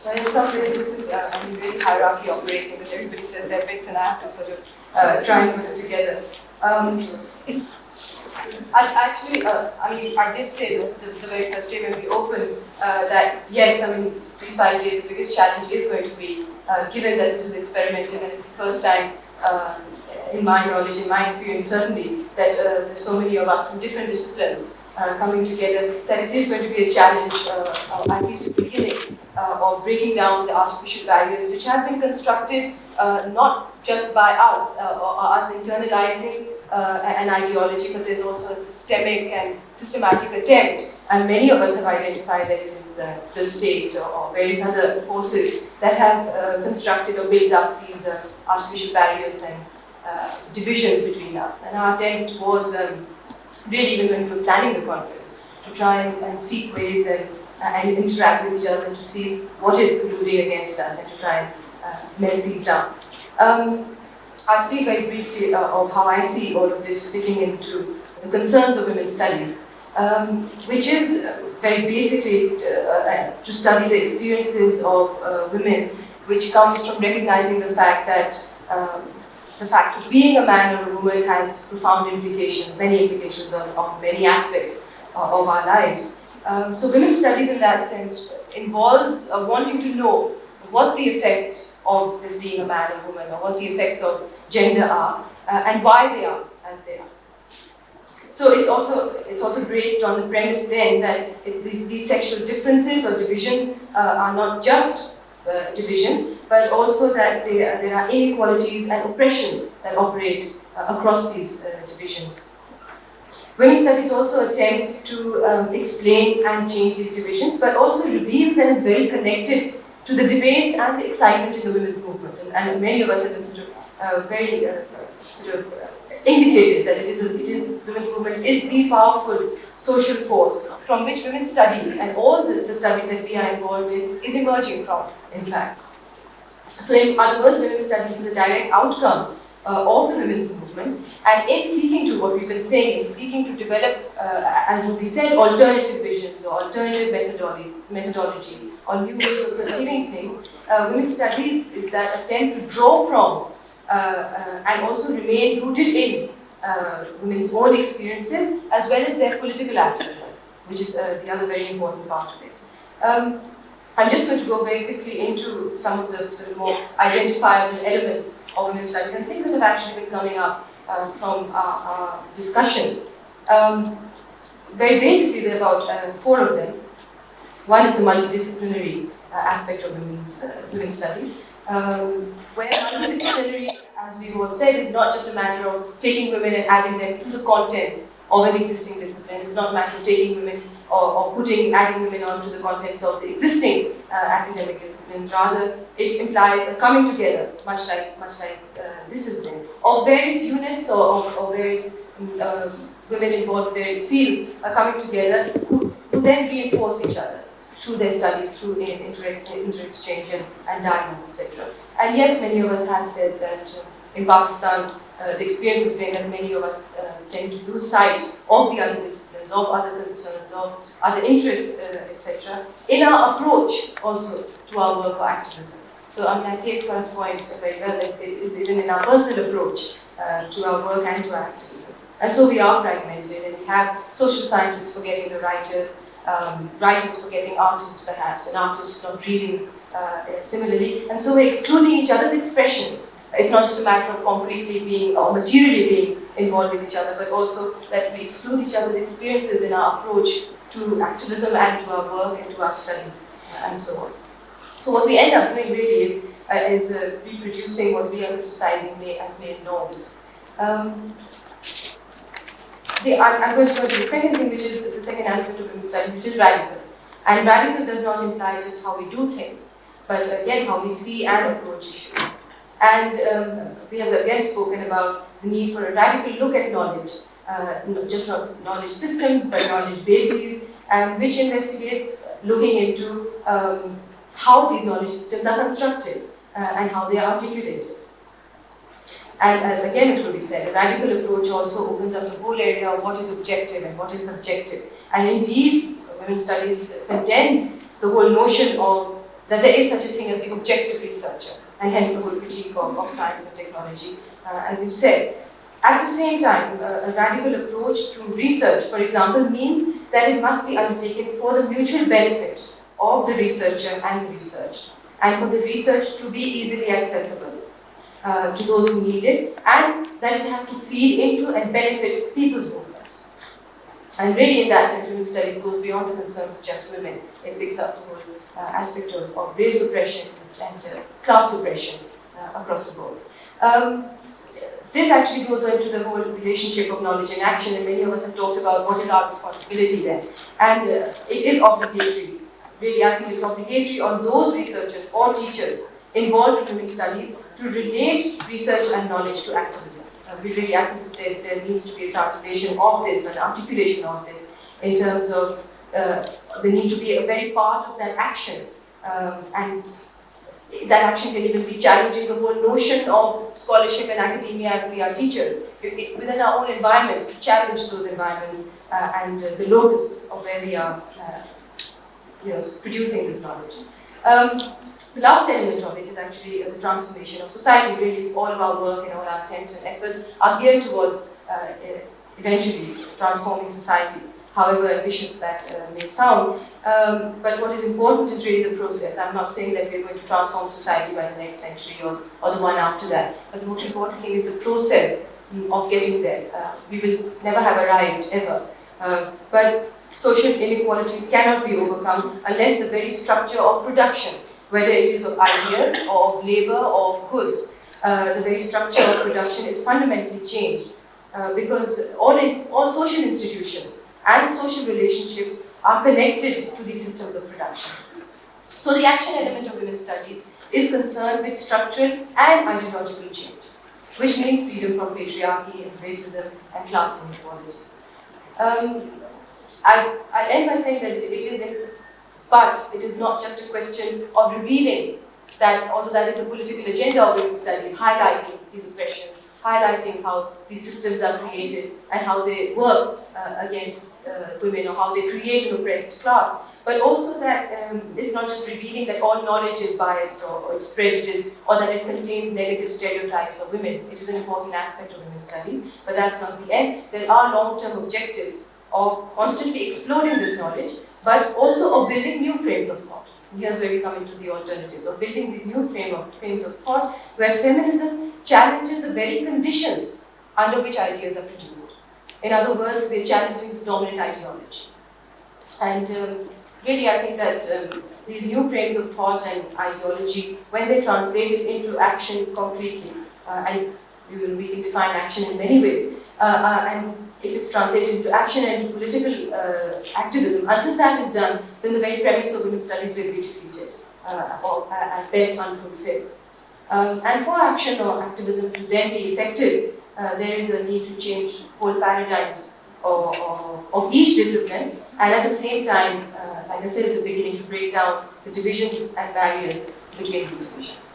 Well, in some ways, this is really hierarchy operating, that everybody says their bits and I have to sort of try and put it together. I did say the very first day when we opened that yes, these 5 days, the biggest challenge is going to be, given that this is experimental and it's the first time in my knowledge, in my experience certainly, that there's so many of us from different disciplines coming together, that it is going to be a challenge, at least at the beginning, of breaking down the artificial barriers which have been constructed not just by us, or us internalizing an ideology, but there's also a systemic and systematic attempt, and many of us have identified that it is the state or various other forces that have constructed or built up these artificial barriers and divisions between us. And our attempt was really, even when we were planning the conference, to try and seek ways and interact with each other to see what is colluding against us and to try and melt these down. I'll speak very briefly of how I see all of this fitting into the concerns of women's studies, which is very basically to study the experiences of women, which comes from recognizing the fact that the fact of being a man or a woman has profound implications, many implications on many aspects of our lives. So women's studies in that sense involves wanting to know what the effect of this being a man or woman, or what the effects of gender are, and why they are as they are. So it's also based on the premise then that these sexual differences or divisions are not just divisions, but also that there are inequalities and oppressions that operate across these divisions. Women's studies also attempts to explain and change these divisions, but also reveals and is very connected to the debates and the excitement in the women's movement. And many of us have been indicated that women's movement is the powerful social force from which women's studies and all the studies that we are involved in is emerging from, in fact. So in other words, women's studies is a direct outcome of the women's movement, and in seeking to, what we've been saying, in seeking to develop, as we said, alternative visions or alternative methodologies or new ways of perceiving things, women's studies is that attempt to draw from and also remain rooted in women's own experiences as well as their political activism, which is the other very important part of it. I'm just going to go very quickly into some of the sort of more identifiable elements of women's studies and things that have actually been coming up from our discussions. Very basically, there are about 4 of them. One is the multidisciplinary aspect of women's studies, where multidisciplinary, as we've all said, is not just a matter of taking women and adding them to the contents of an existing discipline. It's not a matter of taking women or adding women onto the contents of the existing academic disciplines. Rather, it implies a coming together, much like this has been, of various units or various women involved in various fields are coming together who then reinforce each other through their studies, through inter-exchange and dialogue, etc. And yes, many of us have said that in Pakistan, the experience has been that many of us tend to lose sight of the other disciplines, of other concerns, of other interests, etc., in our approach also to our work or activism. So I take Farhan's point very well, that it's even in our personal approach to our work and to our activism. And so we are fragmented, and we have social scientists forgetting the writers, writers forgetting artists perhaps, and artists not reading similarly. And so we're excluding each other's expressions. It's not just a matter of concretely being or materially being involved with each other, but also that we exclude each other's experiences in our approach to activism and to our work and to our study and so on. So what we end up doing really is reproducing what we are criticizing as male norms. I'm going to go to the second thing, which is the second aspect of women's studies, which is radical. And radical does not imply just how we do things, but again, how we see and approach issues. And we have again spoken about the need for a radical look at knowledge, just not knowledge systems, but knowledge bases, which investigates looking into how these knowledge systems are constructed and how they are articulated. And again, it will be said, a radical approach also opens up the whole area of what is objective and what is subjective. And indeed, women's studies contains the whole notion of that there is such a thing as the objective researcher, and hence the whole critique of science and technology, as you said. At the same time, a radical approach to research, for example, means that it must be undertaken for the mutual benefit of the researcher and the research, and for the research to be easily accessible to those who need it, and that it has to feed into and benefit people's movements. And really, in that sense, women's studies goes beyond the concerns of just women. It picks up the whole aspect of race oppression and class oppression across the board. This actually goes into the whole relationship of knowledge and action, and many of us have talked about what is our responsibility there. And it is obligatory. Really, I think it's obligatory on those researchers or teachers involved in women's studies to relate research and knowledge to activism. Really, I think there needs to be a translation of this, an articulation of this, in terms of the need to be a very part of that action, and that action can even be challenging the whole notion of scholarship and academia if we are teachers, within our own environments, to challenge those environments and the locus of where we are producing this knowledge. The last element of it is actually the transformation of society. Really, all of our work and all our attempts and efforts are geared towards eventually transforming society, however ambitious that may sound. But what is important is really the process. I'm not saying that we're going to transform society by the next century or the one after that, but the most important thing is the process of getting there. We will never have arrived, ever. But social inequalities cannot be overcome unless the very structure of production, whether it is of ideas or of labor or of goods, the very structure of production is fundamentally changed, because all social institutions and social relationships are connected to these systems of production. So the action element of women's studies is concerned with structural and ideological change, which means freedom from patriarchy and racism and class inequalities. I'll end by saying that but it is not just a question of revealing that, although that is the political agenda of women's studies, highlighting these oppressions, highlighting how these systems are created and how they work against women, or how they create an oppressed class, but also that it's not just revealing that all knowledge is biased or it's prejudiced, or that it contains negative stereotypes of women. It is an important aspect of women's studies, but that's not the end. There are long-term objectives of constantly exploring this knowledge, but also of building new frames of thought. And here's where we come into the alternatives, of building these new frames of thought where feminism challenges the very conditions under which ideas are produced. In other words, we're challenging the dominant ideology. And really, I think that these new frames of thought and ideology, when they're translated into action concretely, and we can define action in many ways, and if it's translated into action and into political activism, until that is done, then the very premise of women's studies will be defeated, or at best unfulfilled. And for action or activism to then be effective, there is a need to change whole paradigms of each discipline, and at the same time, like I said at the beginning, to break down the divisions and barriers between these divisions.